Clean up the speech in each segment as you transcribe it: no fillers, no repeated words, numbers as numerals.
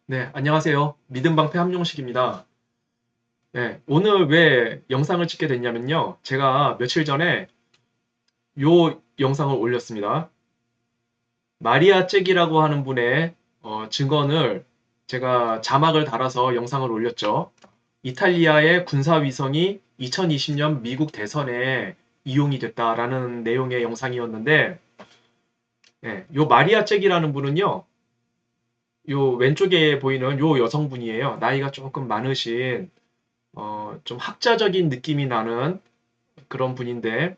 네, 안녕하세요. 믿음방패 함용식입니다. 네, 오늘 왜 영상을 찍게 됐냐면요. 제가 며칠 전에 요 영상을 올렸습니다. 마리아 잭이라고 하는 분의 증언을 제가 자막을 달아서 영상을 올렸죠. 이탈리아의 군사위성이 2020년 미국 대선에 이용이 됐다라는 내용의 영상이었는데, 요 마리아 잭이라는 분은요, 요 왼쪽에 보이는 요 여성분이에요. 나이가 조금 많으신 좀 학자적인 느낌이 나는 그런 분인데,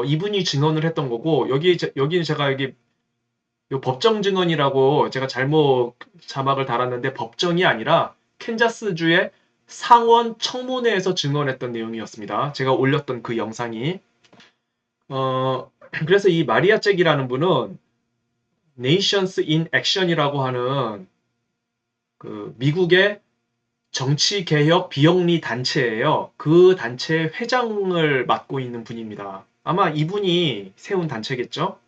이분이 증언을 했던 거고, 여기는 제가 여기 요 법정 증언이라고 제가 잘못 자막을 달았는데, 법정이 아니라 캔자스주의 상원 청문회에서 증언했던 내용이었습니다. 제가 올렸던 그 영상이. 그래서 이 마리아 잭이라는 분은 Nations in Action이라고 하는 그 미국의 정치개혁 비영리 단체예요. 그 단체 회장을 맡고 있는 분입니다. 아마 이분이 세운 단체겠죠?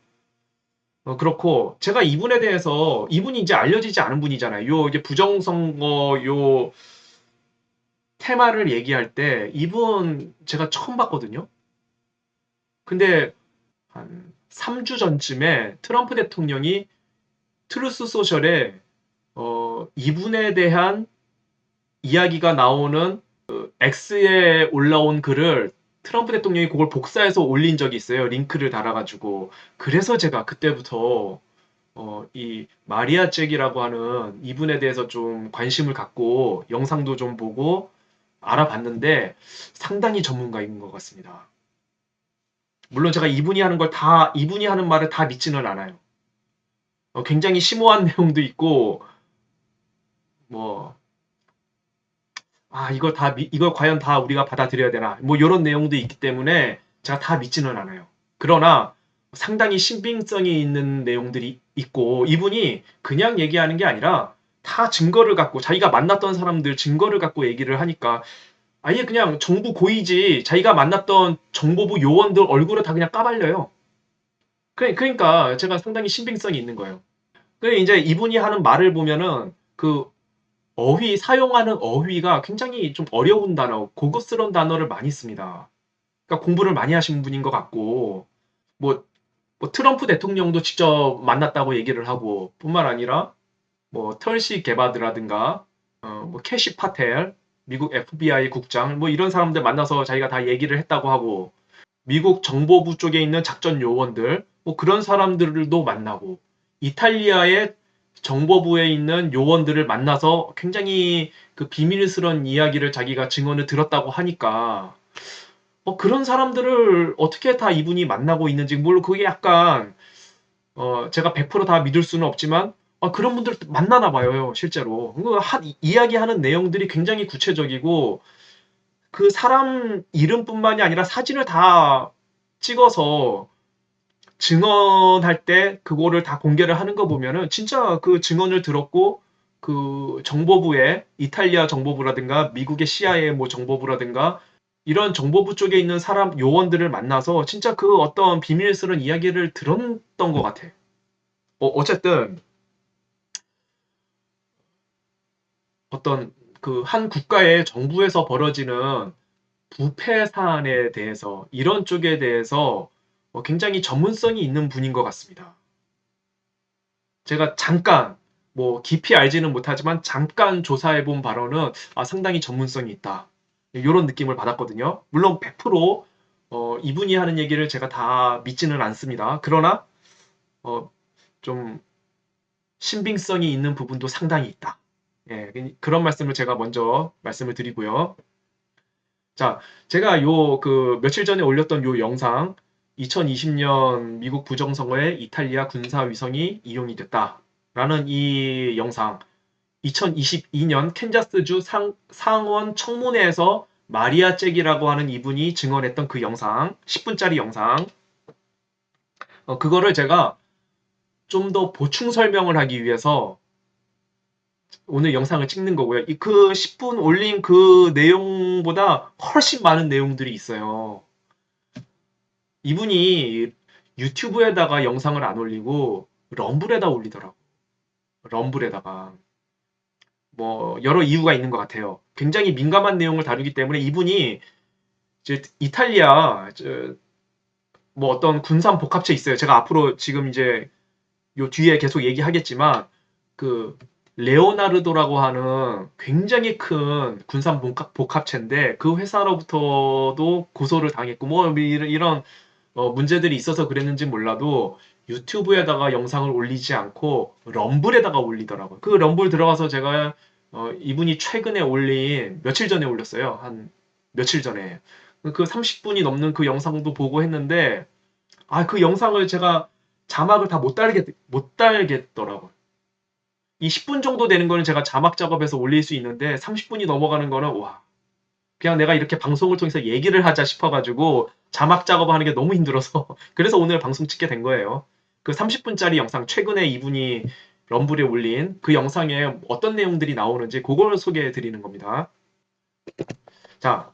그렇고 제가 이분에 대해서 이분이 이제 알려지지 않은 분이잖아요. 요 이제 부정선거 요 테마를 얘기할 때 이분 제가 처음 봤거든요. 근데 한 3주 전쯤에 트럼프 대통령이 트루스 소셜에 이분에 대한 이야기가 나오는 X에 올라온 글을 트럼프 대통령이 그걸 복사해서 올린 적이 있어요. 링크를 달아가지고. 그래서 제가 그때부터 이 마리아 잭이라고 하는 이분에 대해서 좀 관심을 갖고 영상도 좀 보고 알아봤는데 상당히 전문가인 것 같습니다. 물론 제가 이분이 하는 말을 다 믿지는 않아요. 굉장히 심오한 내용도 있고, 뭐, 이걸 과연 다 우리가 받아들여야 되나? 뭐, 이런 내용도 있기 때문에 제가 다 믿지는 않아요. 그러나 상당히 신빙성이 있는 내용들이 있고, 이분이 그냥 얘기하는 게 아니라 다 증거를 갖고, 자기가 만났던 사람들 증거를 갖고 얘기를 하니까 아예 그냥 정부 고위지, 자기가 만났던 정보부 요원들 얼굴을 다 그냥 까발려요. 그러니까 제가 상당히 신빙성이 있는 거예요. 그 이제 이분이 하는 말을 보면은 그 사용하는 어휘가 굉장히 좀 어려운 단어, 고급스러운 단어를 많이 씁니다. 그러니까 공부를 많이 하신 분인 것 같고, 뭐, 뭐 트럼프 대통령도 직접 만났다고 얘기를 하고, 뿐만 아니라, 뭐, 털시 게바드라든가, 뭐, 캐시 파텔, 미국 FBI 국장, 뭐, 이런 사람들 만나서 자기가 다 얘기를 했다고 하고, 미국 정보부 쪽에 있는 작전 요원들, 뭐, 그런 사람들도 만나고, 이탈리아의 정보부에 있는 요원들을 만나서 굉장히 그 비밀스러운 이야기를 자기가 증언을 들었다고 하니까 그런 사람들을 어떻게 다 이분이 만나고 있는지 물론 그게 약간 제가 100%다 믿을 수는 없지만 그런 분들 만나나 봐요 실제로 이야기하는 내용들이 굉장히 구체적이고 그 사람 이름뿐만이 아니라 사진을 다 찍어서 증언할 때 그거를 다 공개를 하는 거 보면은 진짜 그 증언을 들었고 그 정보부의 이탈리아 정보부라든가 미국의 CIA 뭐 정보부라든가 이런 정보부 쪽에 있는 사람 요원들을 만나서 진짜 그 어떤 비밀스러운 이야기를 들었던 것 같아. 어쨌든 어떤 그 한 국가의 정부에서 벌어지는 부패 사안에 대해서 이런 쪽에 대해서 굉장히 전문성이 있는 분인 것 같습니다. 제가 잠깐 뭐 깊이 알지는 못하지만 잠깐 조사해 본 바로는 상당히 전문성이 있다. 이런 느낌을 받았거든요. 물론 100% 이분이 하는 얘기를 제가 다 믿지는 않습니다. 그러나 어, 좀 신빙성이 있는 부분도 상당히 있다. 예, 그런 말씀을 제가 먼저 말씀을 드리고요. 자, 제가 며칠 전에 올렸던 요 영상, 2020년 미국 부정선거에 이탈리아 군사 위성이 이용이 됐다라는 이 영상, 2022년 캔자스주 상원 청문회에서 마리아 잭이라고 하는 이분이 증언했던 그 영상, 10분짜리 영상, 그거를 제가 좀 더 보충 설명을 하기 위해서 오늘 영상을 찍는 거고요. 그 10분 올린 그 내용보다 훨씬 많은 내용들이 있어요. 이분이 유튜브에다가 영상을 안 올리고 럼블에다 올리더라고. 럼블에다가. 뭐 여러 이유가 있는 것 같아요. 굉장히 민감한 내용을 다루기 때문에 이분이 이제 이탈리아 뭐 어떤 군산 복합체 있어요. 제가 앞으로 지금 이제 요 뒤에 계속 얘기하겠지만 그 레오나르도라고 하는 굉장히 큰 군산 복합체인데 그 회사로부터도 고소를 당했고 뭐 이런 문제들이 있어서 그랬는지 몰라도 유튜브에다가 영상을 올리지 않고 럼블에다가 올리더라고요. 그 럼블 들어가서 제가 이분이 최근에 올린 며칠 전에 올렸어요. 한 며칠 전에. 그 30분이 넘는 그 영상도 보고 했는데 그 영상을 제가 자막을 다 못 달겠더라고요. 이 10분 정도 되는 거는 제가 자막 작업해서 올릴 수 있는데 30분이 넘어가는 거는 와 그냥 내가 이렇게 방송을 통해서 얘기를 하자 싶어가지고 자막 작업하는 게 너무 힘들어서 그래서 오늘 방송 찍게 된 거예요. 그 30분짜리 영상 최근에 이분이 럼블에 올린 그 영상에 어떤 내용들이 나오는지 그걸 소개해 드리는 겁니다. 자,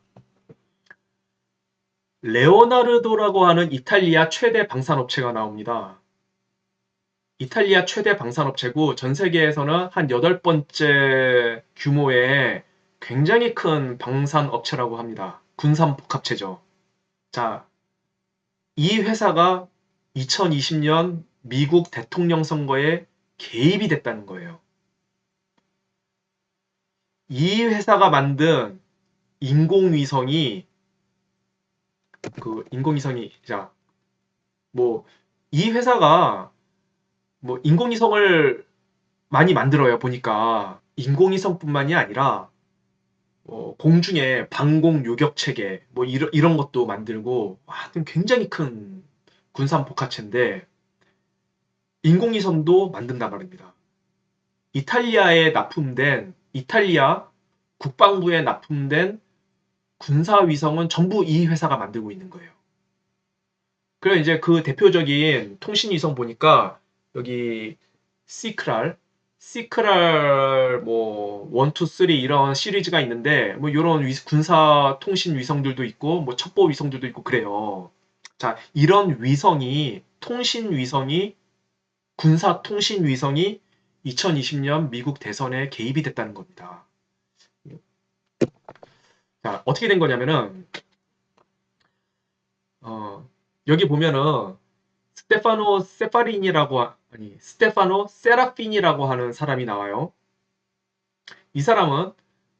레오나르도라고 하는 이탈리아 최대 방산업체가 나옵니다. 이탈리아 최대 방산업체고 전 세계에서는 한 8번째 규모의 굉장히 큰 방산업체라고 합니다. 군산복합체죠. 자, 이 회사가 2020년 미국 대통령 선거에 개입이 됐다는 거예요. 이 회사가 만든 인공위성이 자, 뭐 이 회사가 뭐 인공위성을 많이 만들어요. 보니까 인공위성뿐만이 아니라 공중에 방공 요격 체계 뭐 이런 것도 만들고 굉장히 큰 군산 복합체인데 인공위성도 만든단 말입니다. 이탈리아 국방부에 납품된 군사위성은 전부 이 회사가 만들고 있는 거예요. 그리고 이제 그 대표적인 통신위성 보니까 여기 시크랄 뭐 1, 2, 3 이런 시리즈가 있는데 뭐 이런 군사 통신 위성들도 있고 뭐 첩보 위성들도 있고 그래요. 자, 이런 통신 위성이 군사 통신 위성이 2020년 미국 대선에 개입이 됐다는 겁니다. 자, 어떻게 된 거냐면은 어, 여기 보면은 스테파노 세라피니라고 하는 사람이 나와요. 이 사람은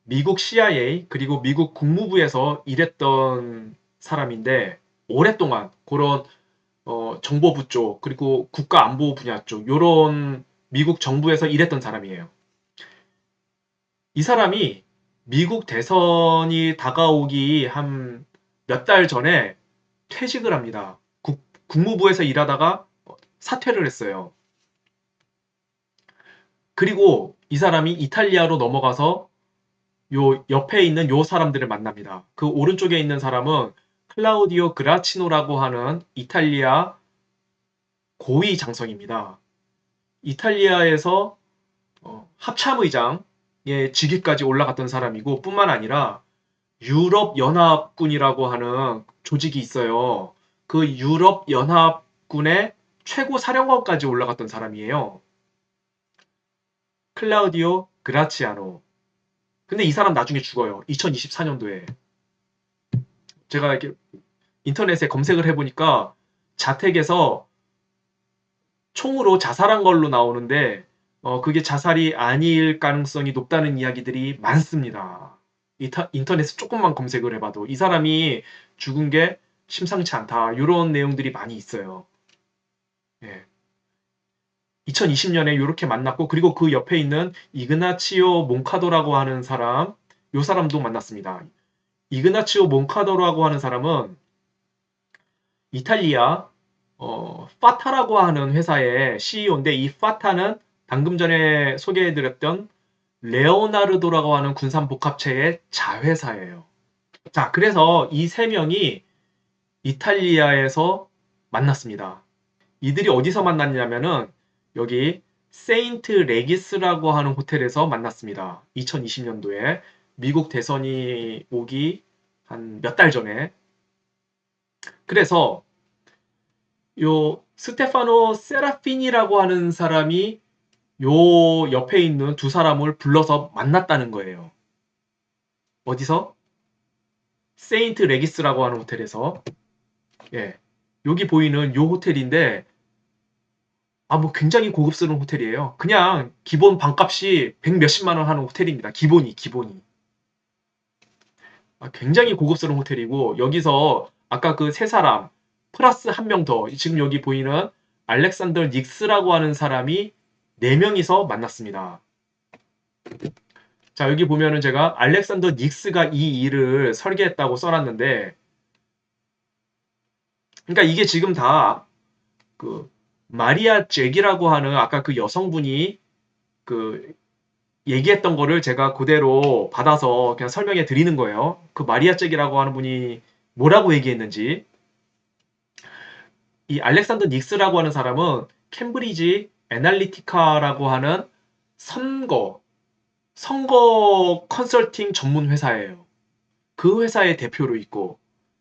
미국 CIA 그리고 미국 국무부에서 일했던 사람인데 오랫동안 그런 정보부 쪽 그리고 국가안보 분야 쪽 요런 미국 정부에서 일했던 사람이에요. 이 사람이 미국 대선이 다가오기 한 몇 달 전에 퇴직을 합니다. 국무부에서 일하다가 사퇴를 했어요. 그리고 이 사람이 이탈리아로 넘어가서 요 옆에 있는 요 사람들을 만납니다. 그 오른쪽에 있는 사람은 클라우디오 그라치노라고 하는 이탈리아 고위 장성입니다. 이탈리아에서 합참의장의 직위까지 올라갔던 사람이고 뿐만 아니라 유럽연합군이라고 하는 조직이 있어요. 그 유럽연합군의 최고 사령관까지 올라갔던 사람이에요. 클라우디오 그라치아노. 근데 이 사람 나중에 죽어요. 2024년도에. 제가 이렇게 인터넷에 검색을 해보니까 자택에서 총으로 자살한 걸로 나오는데 그게 자살이 아닐 가능성이 높다는 이야기들이 많습니다. 인터넷에 조금만 검색을 해봐도 이 사람이 죽은 게 심상치 않다. 이런 내용들이 많이 있어요. 예. 2020년에 이렇게 만났고 그리고 그 옆에 있는 이그나치오 몬카도라고 하는 사람, 이 사람도 만났습니다. 이그나치오 몬카도라고 하는 사람은 이탈리아 파타라고 하는 회사의 CEO인데 이 파타는 방금 전에 소개해드렸던 레오나르도라고 하는 군산복합체의 자회사예요. 자, 그래서 이 세 명이 이탈리아에서 만났습니다. 이들이 어디서 만났냐면은 여기 세인트 레기스라고 하는 호텔에서 만났습니다. 2020년도에 미국 대선이 오기 한 몇 달 전에. 그래서 요 스테파노 세라피니라고 하는 사람이 요 옆에 있는 두 사람을 불러서 만났다는 거예요. 어디서? 세인트 레기스라고 하는 호텔에서. 예. 여기 보이는 요 호텔인데 뭐 굉장히 고급스러운 호텔이에요. 그냥 기본 방값이 100 몇십만 원 하는 호텔입니다. 기본이. 굉장히 고급스러운 호텔이고 여기서 아까 그 세 사람 플러스 한 명 더 지금 여기 보이는 알렉산더 닉스라고 하는 사람이 네 명이서 만났습니다. 자, 여기 보면은 제가 알렉산더 닉스가 이 일을 설계했다고 써놨는데 그러니까 이게 지금 다 그 마리아 잭이라고 하는 아까 그 여성분이 그 얘기했던 거를 제가 그대로 받아서 그냥 설명해 드리는 거예요. 그 마리아 잭이라고 하는 분이 뭐라고 얘기했는지. 이 알렉산더 닉스라고 하는 사람은 캠브리지 애널리티카라고 하는 선거 컨설팅 전문 회사예요. 그 회사의 대표로 있고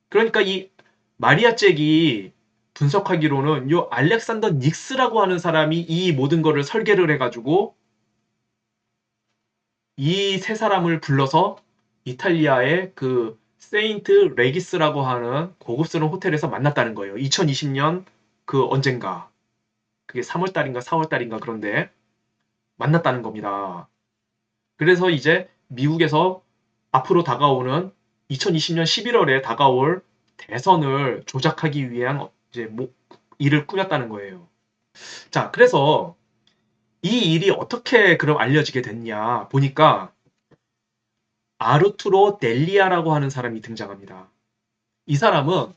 그러니까 이 마리아 잭이 분석하기로는 요 알렉산더 닉스라고 하는 사람이 이 모든 거를 설계를 해가지고 이 세 사람을 불러서 이탈리아의 그 세인트 레기스라고 하는 고급스러운 호텔에서 만났다는 거예요. 2020년 그 언젠가 그게 3월 달인가 4월 달인가 그런데 만났다는 겁니다. 그래서 이제 미국에서 앞으로 다가오는 2020년 11월에 다가올 대선을 조작하기 위한 이제 일을 꾸몄다는 거예요. 자, 그래서 이 일이 어떻게 그럼 알려지게 됐냐 보니까 아르투로 델리아라고 하는 사람이 등장합니다. 이 사람은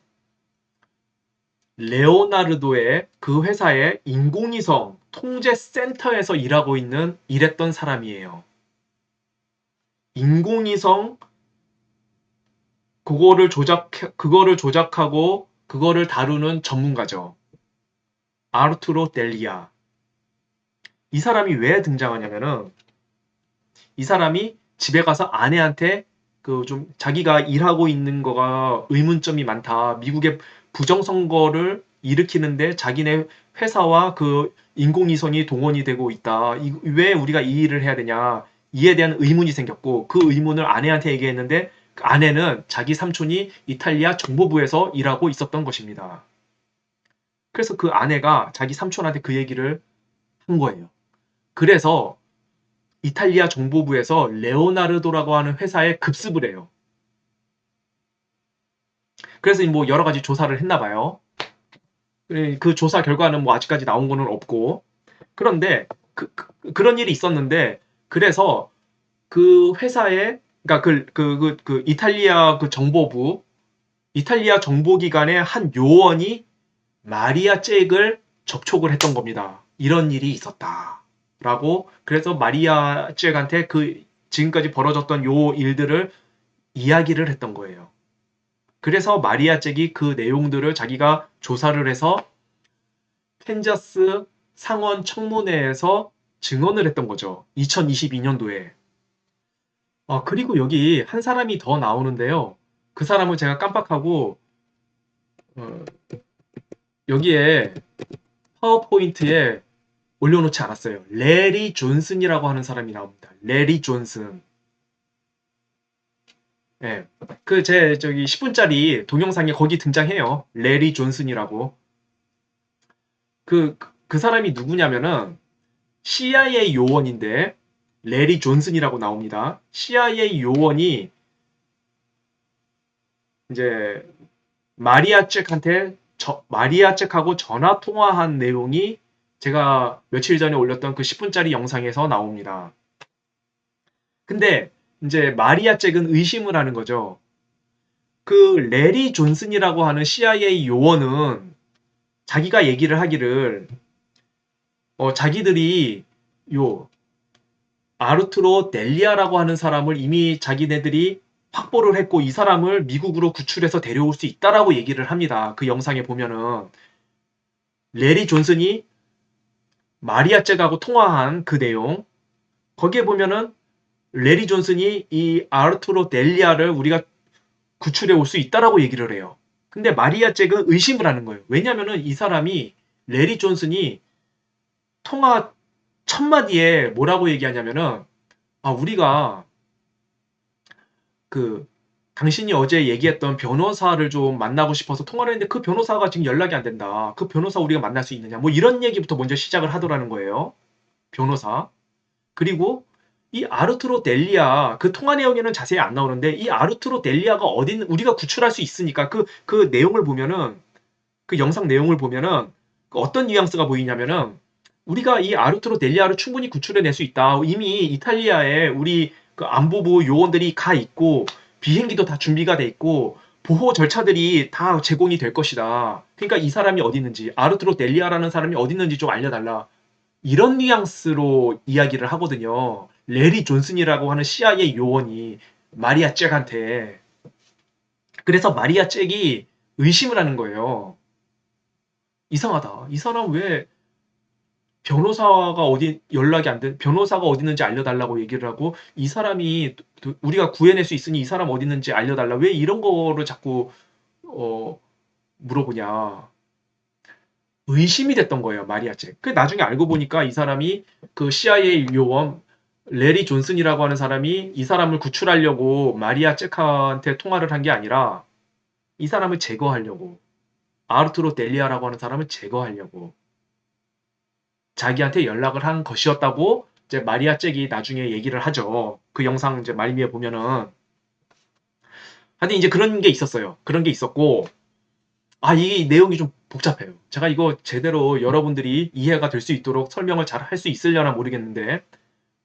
레오나르도의 그 회사의 인공위성 통제 센터에서 일했던 사람이에요. 인공위성 그거를 조작하고 그거를 다루는 전문가죠. 아르투로 델리아. 이 사람이 왜 등장하냐면은 이 사람이 집에 가서 아내한테 그 좀 자기가 일하고 있는 거가 의문점이 많다. 미국의 부정선거를 일으키는데 자기네 회사와 그 인공위성이 동원이 되고 있다. 왜 우리가 이 일을 해야 되냐. 이에 대한 의문이 생겼고 그 의문을 아내한테 얘기했는데 그 아내는 자기 삼촌이 이탈리아 정보부에서 일하고 있었던 것입니다. 그래서 그 아내가 자기 삼촌한테 그 얘기를 한 거예요. 그래서 이탈리아 정보부에서 레오나르도라고 하는 회사에 급습을 해요. 그래서 뭐 여러 가지 조사를 했나 봐요. 그 조사 결과는 뭐 아직까지 나온 거는 없고. 그런데 그런 일이 있었는데 그래서 그 회사에 그러니까 그 이탈리아 그 정보부 이탈리아 정보기관의 한 요원이 마리아 잭을 접촉을 했던 겁니다. 이런 일이 있었다. 라고 그래서 마리아 잭한테 그 지금까지 벌어졌던 요 일들을 이야기를 했던 거예요. 그래서 마리아 잭이 그 내용들을 자기가 조사를 해서 캔자스 상원 청문회에서 증언을 했던 거죠. 2022년도에. 그리고 여기 한 사람이 더 나오는데요. 그 사람을 제가 깜빡하고 어, 여기에 파워포인트에 올려놓지 않았어요. 레리 존슨이라고 하는 사람이 나옵니다. 레리 존슨. 예. 저기 10분짜리 동영상에 거기 등장해요. 레리 존슨이라고. 그 사람이 누구냐면은 CIA 요원인데 레리 존슨이라고 나옵니다. CIA 요원이 이제 마리아 잭하고 전화 통화한 내용이 제가 며칠 전에 올렸던 그 10분짜리 영상에서 나옵니다. 근데 이제 마리아 잭은 의심을 하는 거죠. 그 레리 존슨이라고 하는 CIA 요원은 자기가 얘기를 하기를 자기들이 요 아르투로 델리아라고 하는 사람을 이미 자기네들이 확보를 했고 이 사람을 미국으로 구출해서 데려올 수 있다라고 얘기를 합니다. 그 영상에 보면은 레리 존슨이 마리아 잭하고 통화한 그 내용 거기에 보면은 레리 존슨이 이 아르투로 델리아를 우리가 구출해 올 수 있다라고 얘기를 해요. 근데 마리아 잭은 의심을 하는 거예요. 왜냐면은 이 사람이 레리 존슨이 통화 첫 마디에 뭐라고 얘기하냐면은 우리가 그 당신이 어제 얘기했던 변호사를 좀 만나고 싶어서 통화를 했는데 그 변호사가 지금 연락이 안 된다. 그 변호사 우리가 만날 수 있느냐. 뭐 이런 얘기부터 먼저 시작을 하더라는 거예요. 변호사. 그리고 이 아르투로 델리아 그 통화 내용에는 자세히 안 나오는데 이 아르투로 델리아가 어디 우리가 구출할 수 있으니까 그 내용을 보면은 그 영상 내용을 보면은 그 어떤 뉘앙스가 보이냐면은 우리가 이 아르투로 델리아를 충분히 구출해낼 수 있다. 이미 이탈리아에 우리 그 안보부 요원들이 가 있고 비행기도 다 준비가 돼 있고 보호 절차들이 다 제공이 될 것이다. 그러니까 이 사람이 어디 있는지 아르투로 델리아라는 사람이 어디 있는지 좀 알려달라. 이런 뉘앙스로 이야기를 하거든요. 레리 존슨이라고 하는 CIA 요원이 마리아 잭한테. 그래서 마리아 잭이 의심을 하는 거예요. 이상하다. 이 사람 왜 변호사가 어디 연락이 안 돼? 변호사가 어디 있는지 알려달라고 얘기를 하고 이 사람이 우리가 구해낼 수 있으니 이 사람 어디 있는지 알려달라. 왜 이런 거를 자꾸 어, 물어보냐. 의심이 됐던 거예요, 마리아 잭. 그 나중에 알고 보니까 이 사람이 그 CIA 요원 레리 존슨이라고 하는 사람이 이 사람을 구출하려고 마리아 잭한테 통화를 한 게 아니라 이 사람을 제거하려고 아르투로 델리아라고 하는 사람을 제거하려고 자기한테 연락을 한 것이었다고 이제 마리아 잭이 나중에 얘기를 하죠. 그 영상 이제 말미에 보면은 하여튼 이제 그런 게 있었어요. 그런 게 있었고 이 내용이 좀 복잡해요. 제가 이거 제대로 여러분들이 이해가 될 수 있도록 설명을 잘 할 수 있으려나 모르겠는데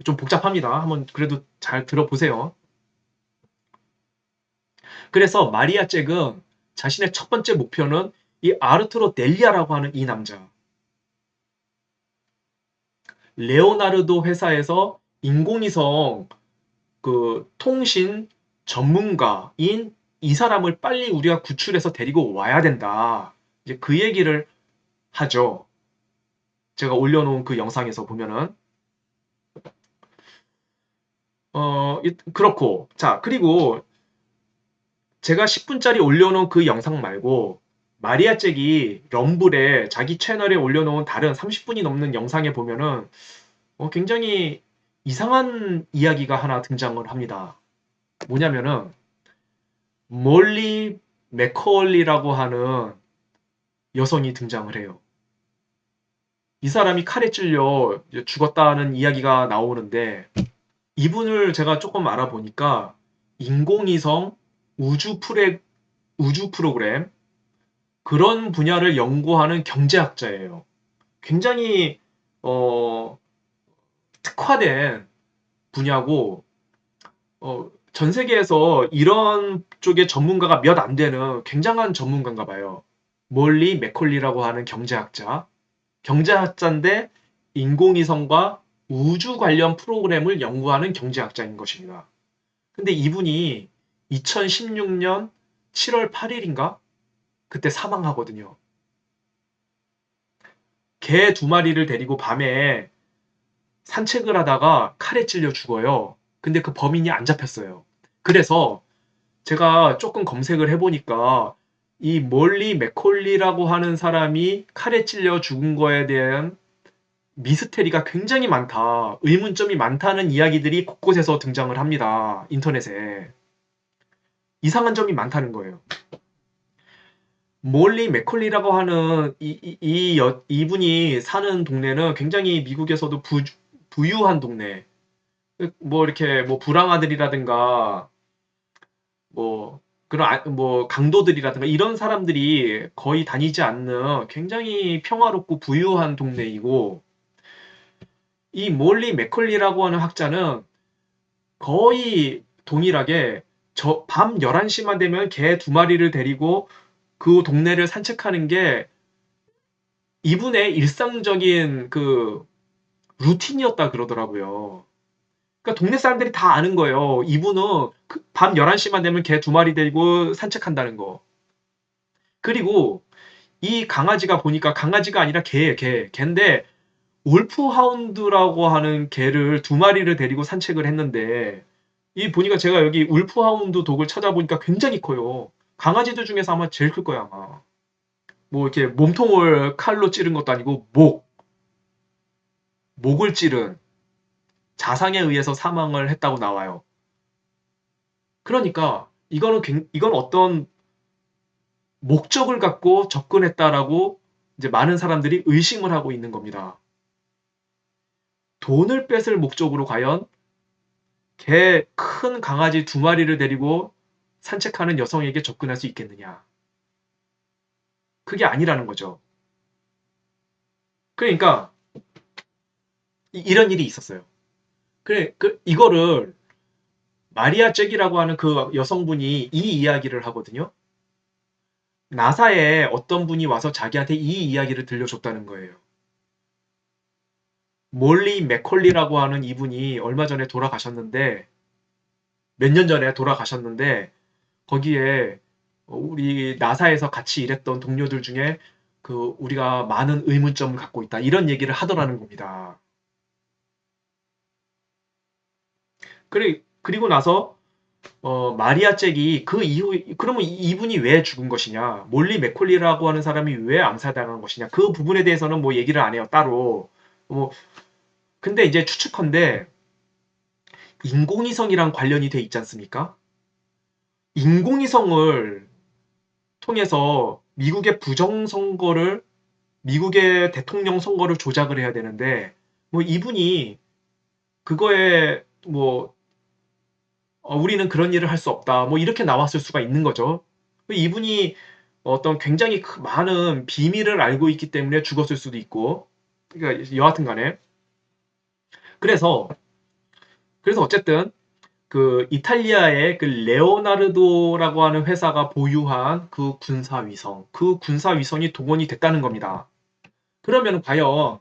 좀 복잡합니다. 한번 그래도 잘 들어보세요. 그래서 마리아 잭은 자신의 첫 번째 목표는 이 아르투로 델리아라고 하는 이 남자. 레오나르도 회사에서 인공위성 그 통신 전문가인 이 사람을 빨리 우리가 구출해서 데리고 와야 된다. 이제 그 얘기를 하죠. 제가 올려놓은 그 영상에서 보면은 그렇고 자 그리고 제가 10분짜리 올려놓은 그 영상 말고 마리아 잭이 럼블에 자기 채널에 올려놓은 다른 30분이 넘는 영상에 보면은 굉장히 이상한 이야기가 하나 등장을 합니다. 뭐냐면은 몰리 맥컬리라고 하는 여성이 등장을 해요. 이 사람이 칼에 찔려 죽었다는 이야기가 나오는데 이분을 제가 조금 알아보니까 인공위성 우주 프로그램 그런 분야를 연구하는 경제학자예요. 굉장히 어, 특화된 분야고 전 세계에서 이런 쪽의 전문가가 몇 안 되는 굉장한 전문가인가 봐요. 몰리 맥컬리라고 하는 경제학자. 경제학자인데 인공위성과 우주 관련 프로그램을 연구하는 경제학자인 것입니다. 근데 이분이 2016년 7월 8일인가? 그때 사망하거든요. 개 두 마리를 데리고 밤에 산책을 하다가 칼에 찔려 죽어요. 근데 그 범인이 안 잡혔어요. 그래서 제가 조금 검색을 해보니까 이 몰리 맥콜리라고 하는 사람이 칼에 찔려 죽은 거에 대한 미스테리가 굉장히 많다. 의문점이 많다는 이야기들이 곳곳에서 등장을 합니다. 인터넷에. 이상한 점이 많다는 거예요. 몰리 맥컬리라고 하는 이분이 사는 동네는 굉장히 미국에서도 부유한 동네. 뭐 이렇게 뭐 불황아들이라든가 뭐 그런 뭐 강도들이라든가 이런 사람들이 거의 다니지 않는 굉장히 평화롭고 부유한 동네이고 이 몰리 맥컬리라고 하는 학자는 거의 동일하게 밤 11시만 되면 개 두 마리를 데리고 그 동네를 산책하는 게 이분의 일상적인 그 루틴이었다 그러더라고요. 그러니까 동네 사람들이 다 아는 거예요. 이분은 밤 11시만 되면 개 두 마리 데리고 산책한다는 거. 그리고 이 강아지가 보니까 강아지가 아니라 개예요, 개. 개인데 울프하운드라고 하는 개를 두 마리를 데리고 산책을 했는데 이 보니까 제가 여기 울프하운드 독을 찾아보니까 굉장히 커요. 강아지들 중에서 아마 제일 클 거야, 아마. 뭐 이렇게 몸통을 칼로 찌른 것도 아니고 목. 목을 찌른 자상에 의해서 사망을 했다고 나와요. 그러니까 이건 어떤 목적을 갖고 접근했다라고 이제 많은 사람들이 의심을 하고 있는 겁니다. 돈을 뺏을 목적으로 과연 큰 강아지 2마리를 데리고 산책하는 여성에게 접근할 수 있겠느냐? 그게 아니라는 거죠. 그러니까 이런 일이 있었어요. 그래, 이거를 마리아 잭이라고 하는 그 여성분이 이 이야기를 하거든요. 나사에 어떤 분이 와서 자기한테 이 이야기를 들려줬다는 거예요. 몰리 맥컬리라고 하는 이분이 얼마 전에 돌아가셨는데, 몇 년 전에 돌아가셨는데, 거기에 우리 나사에서 같이 일했던 동료들 중에 우리가 많은 의문점을 갖고 있다. 이런 얘기를 하더라는 겁니다. 그리고 나서 마리아 잭이 그 이후 그러면 이분이 왜 죽은 것이냐, 몰리 맥콜리라고 하는 사람이 왜 암살당한 것이냐, 그 부분에 대해서는 뭐 얘기를 안 해요 따로. 뭐 근데 이제 추측컨대 인공위성이랑 관련이 돼 있지 않습니까? 인공위성을 통해서 미국의 대통령 선거를 조작을 해야 되는데, 뭐 이분이 그거에 뭐 우리는 그런 일을 할 수 없다. 뭐 이렇게 나왔을 수가 있는 거죠. 이분이 어떤 굉장히 많은 비밀을 알고 있기 때문에 죽었을 수도 있고. 그러니까 여하튼 간에. 그래서 어쨌든 그 이탈리아의 그 레오나르도라고 하는 회사가 보유한 그 군사 위성이 동원이 됐다는 겁니다. 그러면 과연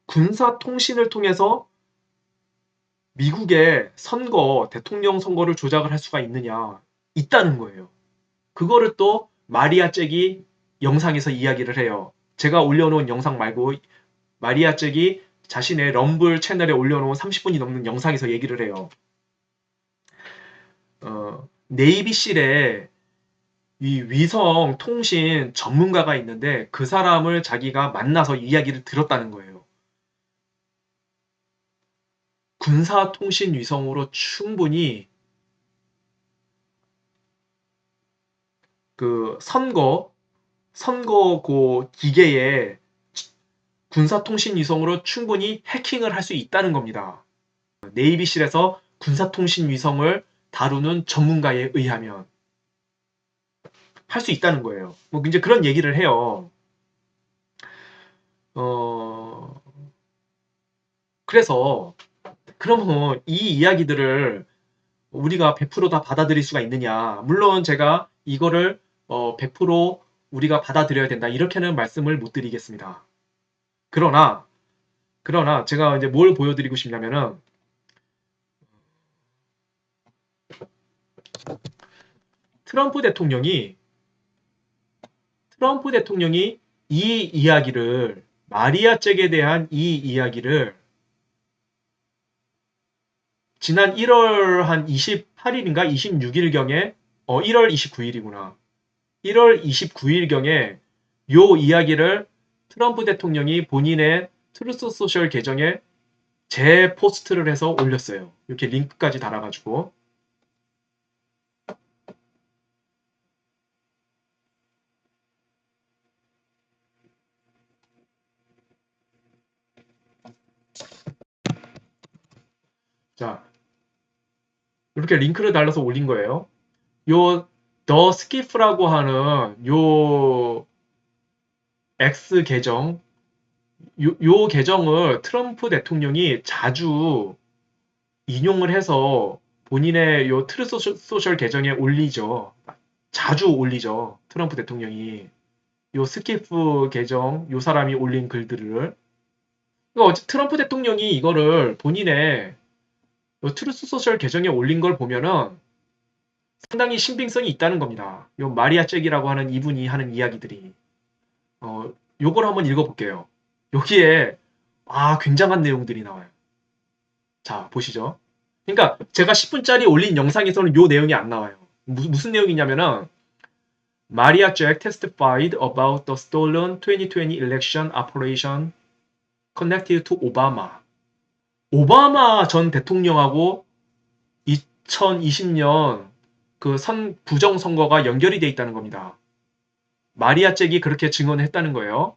군사 통신을 통해서 미국의 대통령 선거를 조작을 할 수가 있느냐? 있다는 거예요. 그거를 또 마리아 잭이 영상에서 이야기를 해요. 제가 올려놓은 영상 말고 마리아 잭이 자신의 럼블 채널에 올려놓은 30분이 넘는 영상에서 얘기를 해요. 네이비실에 이 위성 통신 전문가가 있는데 그 사람을 자기가 만나서 이야기를 들었다는 거예요. 군사 통신 위성으로 충분히 그 선거 그 기계에 군사 통신 위성으로 충분히 해킹을 할 수 있다는 겁니다. 네이비실에서 군사 통신 위성을 다루는 전문가에 의하면 할 수 있다는 거예요. 뭐 이제 그런 얘기를 해요. 그래서 그러면 이 이야기들을 우리가 100%다 받아들일 수가 있느냐? 물론 제가 이거를 100% 우리가 받아들여야 된다. 이렇게는 말씀을 못 드리겠습니다. 그러나 제가 이제 뭘 보여드리고 싶냐면은 트럼프 대통령이 이 이야기를 마리아 잭에 대한 이 이야기를 지난 1월 한 28일인가 26일경에 1월 29일이구나. 1월 29일경에 요 이야기를 트럼프 대통령이 본인의 트루스 소셜 계정에 재포스트를 해서 올렸어요. 이렇게 링크까지 달아가지고. 자, 이렇게 링크를 달아서 올린 거예요. 요 더 스키프라고 하는 요 X 계정, 요 계정을 트럼프 대통령이 자주 인용을 해서 본인의 요 트루 소셜 계정에 올리죠. 자주 올리죠. 트럼프 대통령이. 요 스키프 계정, 요 사람이 올린 글들을. 그러니까 트럼프 대통령이 이거를 본인의 요 트루스 소셜 계정에 올린 걸 보면은 상당히 신빙성이 있다는 겁니다. 요 마리아 잭이라고 하는 이분이 하는 이야기들이. 요걸 한번 읽어볼게요. 여기에 굉장한 내용들이 나와요. 자, 보시죠. 그러니까 제가 10분짜리 올린 영상에서는 요 내용이 안 나와요. 무슨 내용이냐면은 Maria Jack testified about the stolen 2020 election operation connected to 오바마. 오바마 전 대통령하고 2020년 그 부정선거가 연결이 돼 있다는 겁니다. 마리아 잭이 그렇게 증언했다는 거예요.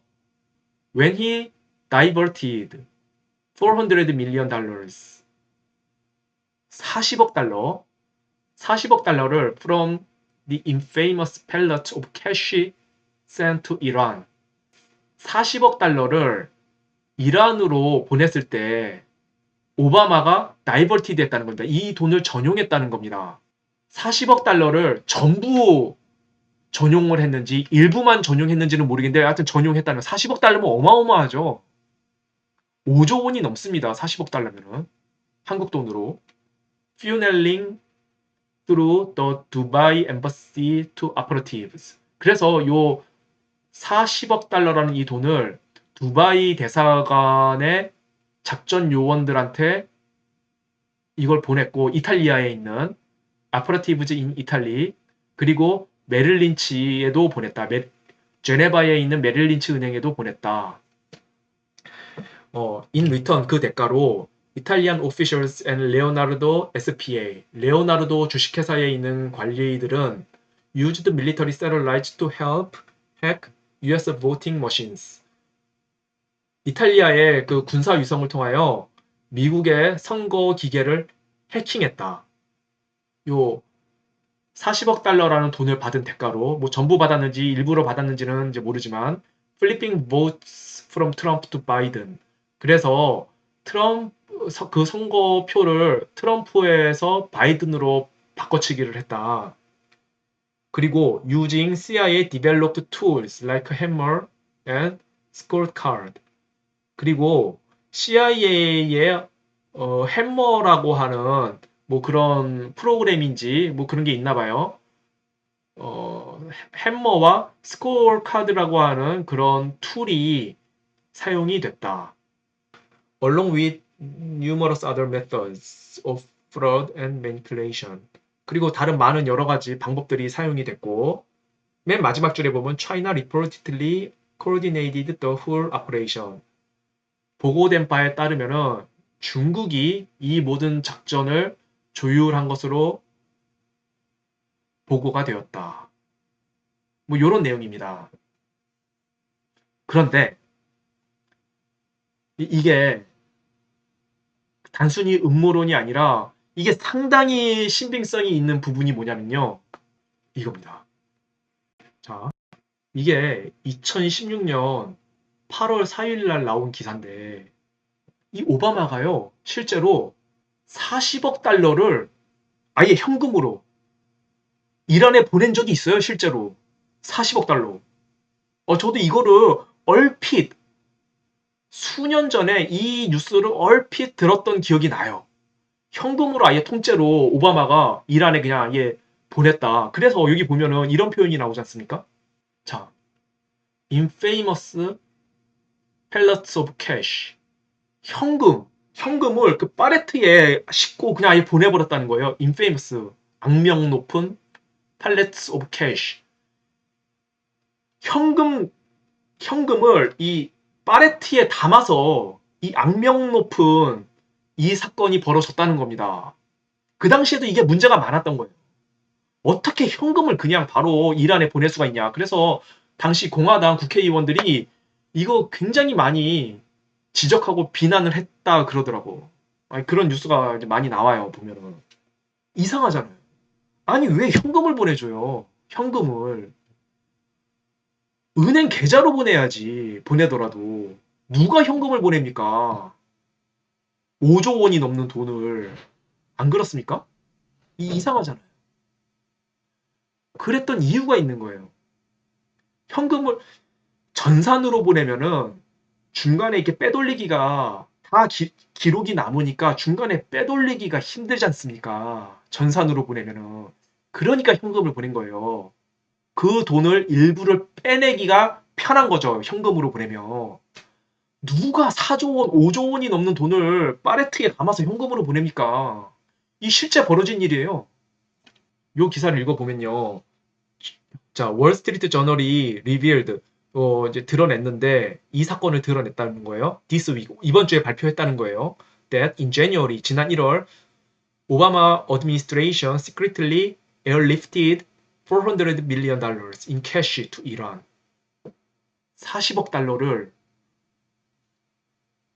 When he diverted $400 million 40억 달러 40억 달러를 from the infamous pallet of cash sent to Iran 40억 달러를 이란으로 보냈을 때 오바마가 다이버티드 했다는 겁니다. 이 돈을 전용했다는 겁니다. 40억 달러를 전부 전용을 했는지 일부만 전용했는지는 모르겠는데 하여튼 전용했다는 40억 달러면 어마어마하죠. 5조 원이 넘습니다. 40억 달러면은 한국 돈으로 funneling through the Dubai Embassy to operatives. 그래서 요 40억 달러라는 이 돈을 두바이 대사관의 작전 요원들한테 이걸 보냈고 이탈리아에 있는 아퍼러티브즈 인 이탈리 그리고 메릴 린치에도 보냈다. 제네바에 있는 메릴 린치 은행에도 보냈다. in return 그 대가로 이탈리안 officials and 레오나르도 SPA 레오나르도 주식회사에 있는 관리들은 used military satellites to help hack US voting machines. 이탈리아의 그 군사 위성을 통하여 미국의 선거 기계를 해킹했다. 요 40억 달러라는 돈을 받은 대가로 뭐 전부 받았는지 일부러 받았는지는 이제 모르지만 flipping votes from Trump to Biden. 그래서 트럼프 그 선거표를 트럼프에서 바이든으로 바꿔치기를 했다. 그리고 using CIA developed tools like hammer and scorecard. 그리고 CIA의 햄머라고 하는 뭐 그런 프로그램인지 뭐 그런 게 있나 봐요. 햄머와 스코어 카드라고 하는 그런 툴이 사용이 됐다. Along with numerous other methods of fraud and manipulation. 그리고 다른 많은 여러 가지 방법들이 사용이 됐고 맨 마지막 줄에 보면 China reportedly coordinated the whole operation. 보고된 바에 따르면은 중국이 이 모든 작전을 조율한 것으로 보고가 되었다. 뭐 이런 내용입니다. 그런데 이게 단순히 음모론이 아니라 이게 상당히 신빙성이 있는 부분이 뭐냐면요. 이겁니다. 자, 이게 2016년 8월 4일 날 나온 기사인데 이 오바마가요. 실제로 40억 달러를 아예 현금으로 이란에 보낸 적이 있어요. 실제로 40억 달러. 저도 이거를 얼핏 수년 전에 이 뉴스를 얼핏 들었던 기억이 나요. 현금으로 아예 통째로 오바마가 이란에 그냥 아예 보냈다. 그래서 여기 보면은 이런 표현이 나오지 않습니까? 자, infamous pellets of cash. 현금을 그 파레트에 싣고 그냥 아예 보내버렸다는 거예요. infamous. 악명 높은 pellets of cash. 현금을 이 파레트에 담아서 이 악명 높은 이 사건이 벌어졌다는 겁니다. 그 당시에도 이게 문제가 많았던 거예요. 어떻게 현금을 그냥 바로 이란에 보낼 수가 있냐. 그래서 당시 공화당 국회의원들이 이거 굉장히 많이 지적하고 비난을 했다 그러더라고. 그런 뉴스가 이제 많이 나와요, 보면은. 이상하잖아요. 아니, 왜 현금을 보내줘요? 현금을. 은행 계좌로 보내야지, 보내더라도. 누가 현금을 보냅니까? 5조 원이 넘는 돈을. 안 그렇습니까? 이상하잖아요. 그랬던 이유가 있는 거예요. 현금을 전산으로 보내면은 중간에 이렇게 빼돌리기가 다 기록이 남으니까 중간에 빼돌리기가 힘들지 않습니까? 전산으로 보내면은. 그러니까 현금을 보낸 거예요. 그 돈을 일부를 빼내기가 편한 거죠. 현금으로 보내면. 누가 4조 원, 5조 원이 넘는 돈을 파레트에 담아서 현금으로 보냅니까? 이 실제 벌어진 일이에요. 요 기사를 읽어보면요. 자, 월스트리트 저널이 revealed 이제 드러냈는데 이 사건을 드러냈다는 거예요. This week 이번 주에 발표했다는 거예요. That in January 지난 1월 Obama administration secretly airlifted $400 million in cash to Iran. 40억 달러를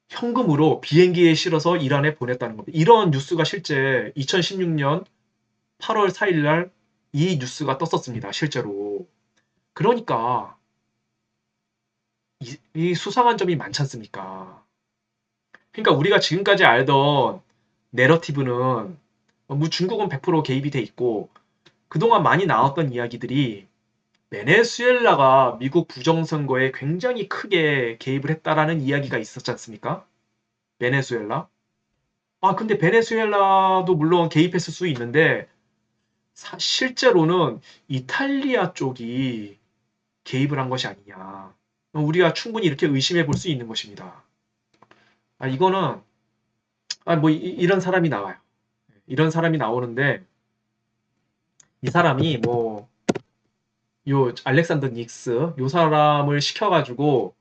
현금으로 비행기에 실어서 이란에 보냈다는 겁니다. 이런 뉴스가 실제 2016년 8월 4일 날 이 뉴스가 떴었습니다. 실제로. 그러니까 이 수상한 점이 많지 않습니까? 그러니까 우리가 지금까지 알던 내러티브는 뭐 중국은 100% 개입이 돼 있고 그동안 많이 나왔던 이야기들이 베네수엘라가 미국 부정선거에 굉장히 크게 개입을 했다라는 이야기가 있었지 않습니까? 베네수엘라? 근데 베네수엘라도 물론 개입했을 수 있는데 실제로는 이탈리아 쪽이 개입을 한 것이 아니냐. 우리가 충분히 이렇게 의심해 볼 수 있는 것입니다. 이거는 뭐 이런 사람이 나와요. 이런 사람이 나오는데 이 사람이 뭐 요 알렉산더 닉스 요 사람을 시켜가지고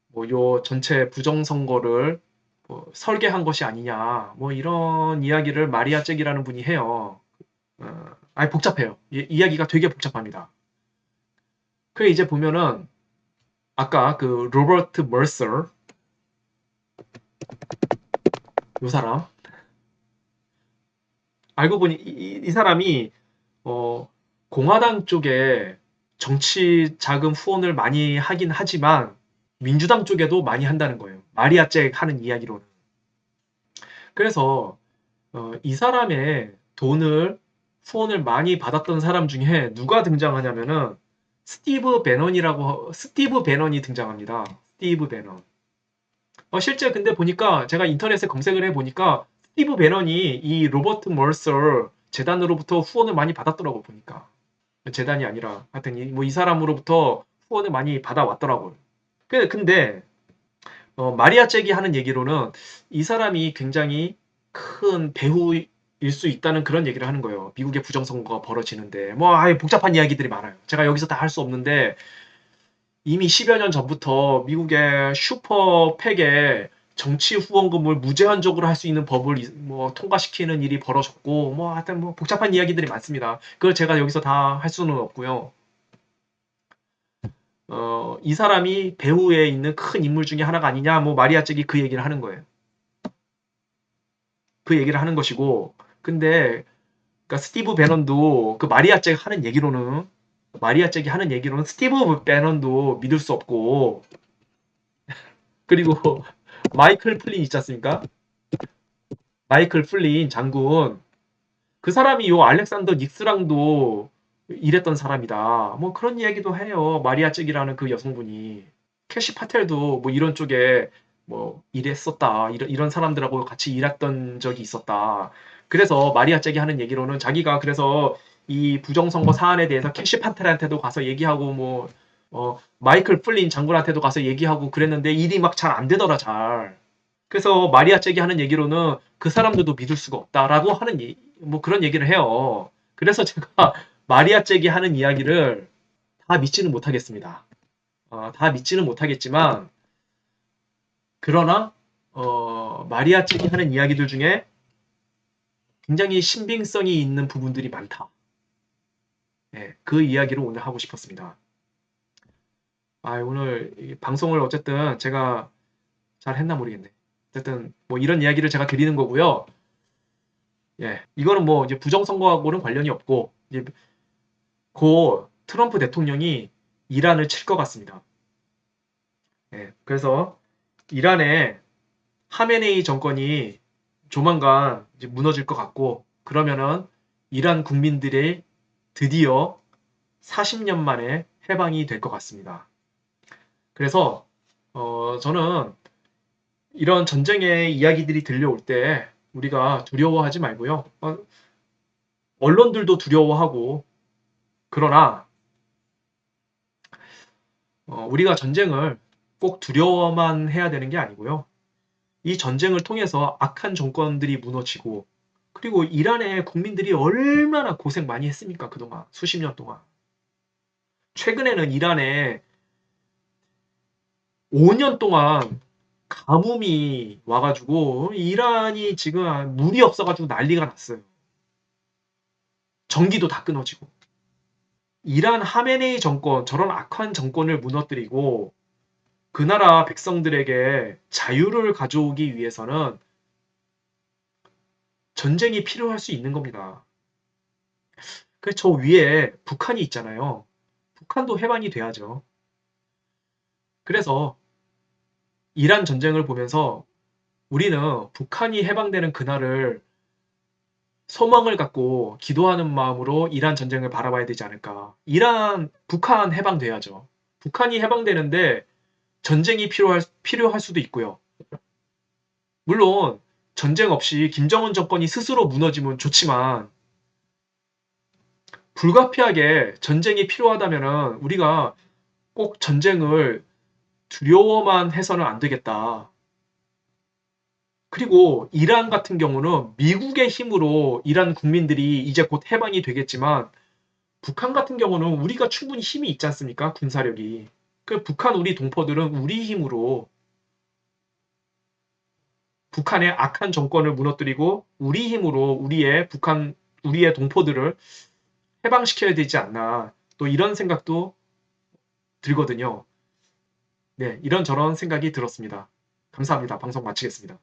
뭐 요 전체 부정선거를 뭐 설계한 것이 아니냐 뭐 이런 이야기를 마리아 잭이라는 분이 해요. 복잡해요. 이야기가 되게 복잡합니다. 그 이제 보면은 아까 그 로버트 머서 요 사람 알고 보니 이 사람이 공화당 쪽에 정치 자금 후원을 많이 하긴 하지만 민주당 쪽에도 많이 한다는 거예요. 마리아 잭 하는 이야기로는. 그래서 이 사람의 돈을 후원을 많이 받았던 사람 중에 누가 등장하냐면은 스티브 배넌이 등장합니다. 스티브 배넌. 실제 근데 보니까 제가 인터넷에 검색을 해 보니까 스티브 배넌이 이 로버트 멀서 재단으로부터 후원을 많이 받았더라고 보니까. 재단이 아니라 하여튼 이 사람으로부터 후원을 많이 받아왔더라고요. 근데 마리아 잭이 하는 얘기로는 이 사람이 굉장히 큰 배후일 수 있다는 그런 얘기를 하는 거예요. 미국의 부정선거가 벌어지는데 뭐 아예 복잡한 이야기들이 많아요. 제가 여기서 다 할 수 없는데 이미 10여 년 전부터 미국의 슈퍼팩에 정치 후원금을 무제한적으로 할 수 있는 법을 뭐 통과시키는 일이 벌어졌고 뭐 하여튼 뭐 복잡한 이야기들이 많습니다. 그걸 제가 여기서 다 할 수는 없고요. 이 사람이 배후에 있는 큰 인물 중에 하나가 아니냐 뭐 마리아 잭이 그 얘기를 하는 거예요. 그 얘기를 하는 것이고 근데 그러니까 스티브 배넌도 그 마리아 잭 하는 얘기로는 마리아 잭이 하는 얘기로는 스티브 배넌도 믿을 수 없고 그리고 마이클 플린 있지 않습니까? 마이클 플린 장군 그 사람이 요 알렉산더 닉스랑도 일했던 사람이다. 뭐 그런 이야기도 해요. 마리아 잭이라는 그 여성분이 캐시 파텔도 뭐 이런 쪽에 뭐 일했었다. 이런 사람들하고 같이 일했던 적이 있었다. 그래서 마리아 잭이 하는 얘기로는 자기가 그래서 이 부정선거 사안에 대해서 캐시 파텔한테도 가서 얘기하고 뭐 마이클 플린 장군한테도 가서 얘기하고 그랬는데 일이 막 잘 안 되더라 잘. 그래서 마리아 잭이 하는 얘기로는 그 사람들도 믿을 수가 없다라고 하는 뭐 그런 얘기를 해요. 그래서 제가 마리아 잭이 하는 이야기를 다 믿지는 못하겠습니다. 다 믿지는 못하겠지만 그러나 마리아 잭이 하는 이야기들 중에 굉장히 신빙성이 있는 부분들이 많다. 네, 그 이야기를 오늘 하고 싶었습니다. 오늘 방송을 어쨌든 제가 잘 했나 모르겠네. 어쨌든 뭐 이런 이야기를 제가 드리는 거고요. 예, 이거는 뭐 이제 부정선거하고는 관련이 없고 이제 곧 트럼프 대통령이 이란을 칠 것 같습니다. 예, 그래서 이란의 하메네이 정권이 조만간 이제 무너질 것 같고 그러면은 이란 국민들의 드디어 40년 만에 해방이 될 것 같습니다. 그래서 저는 이런 전쟁의 이야기들이 들려올 때 우리가 두려워하지 말고요. 언론들도 두려워하고 그러나 우리가 전쟁을 꼭 두려워만 해야 되는 게 아니고요. 이 전쟁을 통해서 악한 정권들이 무너지고 그리고 이란의 국민들이 얼마나 고생 많이 했습니까? 그동안 수십 년 동안. 최근에는 이란에 5년 동안 가뭄이 와가지고 이란이 지금 물이 없어가지고 난리가 났어요. 전기도 다 끊어지고. 이란 하메네이 정권, 저런 악한 정권을 무너뜨리고 그 나라 백성들에게 자유를 가져오기 위해서는 전쟁이 필요할 수 있는 겁니다. 그래서 저 위에 북한이 있잖아요. 북한도 해방이 돼야죠. 그래서 이란 전쟁을 보면서 우리는 북한이 해방되는 그날을 소망을 갖고 기도하는 마음으로 이란 전쟁을 바라봐야 되지 않을까. 북한 해방돼야죠. 북한이 해방되는데 전쟁이 필요할 수도 있고요. 물론 전쟁 없이 김정은 정권이 스스로 무너지면 좋지만 불가피하게 전쟁이 필요하다면은 우리가 꼭 전쟁을 두려워만 해서는 안 되겠다. 그리고 이란 같은 경우는 미국의 힘으로 이란 국민들이 이제 곧 해방이 되겠지만 북한 같은 경우는 우리가 충분히 힘이 있지 않습니까? 군사력이. 그 북한 우리 동포들은 우리 힘으로 북한의 악한 정권을 무너뜨리고 우리 힘으로 우리의 동포들을 해방시켜야 되지 않나. 또 이런 생각도 들거든요. 네, 이런저런 생각이 들었습니다. 감사합니다. 방송 마치겠습니다.